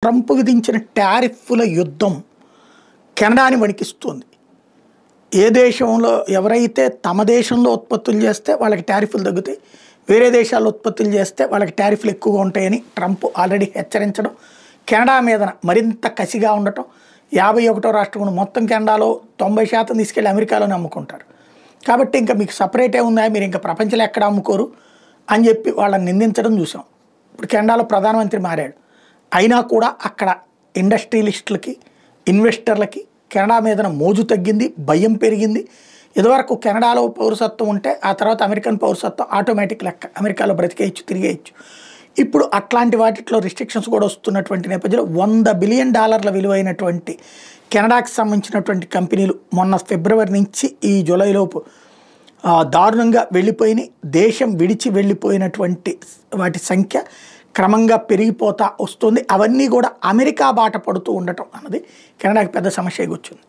Trump విధించిన టారిఫ్ల యుద్ధం కెనడాని వణికిస్తుంది. ఏ దేశంలో ఎవరైతే తమ దేశంలో ఉత్పత్తులు చేస్తే వాళ్ళకి టారిఫ్లు తగ్గుతాయి, వేరే దేశాల్లో ఉత్పత్తులు చేస్తే వాళ్ళకి టారిఫ్లు ఎక్కువగా ఉంటాయని ట్రంప్ ఆల్రెడీ హెచ్చరించడం, కెనడా మీద మరింత కసిగా ఉండటం. 51వ రాష్ట్రం మొత్తం కెనడాలో 90% తీసుకెళ్ళి అమెరికాలోనే అమ్ముకుంటారు. కాబట్టి ఇంకా మీకు సపరేటే ఉందా, మీరు ఇంకా ప్రపంచంలో ఎక్కడ అమ్ముకోరు అని చెప్పి వాళ్ళని నిందించడం చూసాం. ఇప్పుడు కెనడాలో ప్రధానమంత్రి మారాడు, అయినా కూడా అక్కడ ఇండస్ట్రియలిస్టులకి ఇన్వెస్టర్లకి కెనడా మీద మోజు తగ్గింది, భయం పెరిగింది. ఇదివరకు కెనడాలో పౌరసత్వం ఉంటే ఆ తర్వాత అమెరికన్ పౌరసత్వం ఆటోమేటిక్ లెక్క, అమెరికాలో బ్రతికేయచ్చు, తిరిగేయచ్చు. ఇప్పుడు అట్లాంటి వాటిలో రిస్ట్రిక్షన్స్ కూడా వస్తున్నటువంటి నేపథ్యంలో $100 బిలియన్ విలువైనటువంటి కెనడాకి సంబంధించినటువంటి కంపెనీలు మొన్న ఫిబ్రవరి నుంచి ఈ జూలైలోపు దారుణంగా వెళ్ళిపోయినాయి. దేశం విడిచి వెళ్ళిపోయినటువంటి వాటి సంఖ్య క్రమంగా పెరిగిపోతా వస్తుంది. అవన్నీ కూడా అమెరికా బాట పడుతూ ఉండటం అన్నది కెనడాకి పెద్ద సమస్యగా వచ్చింది.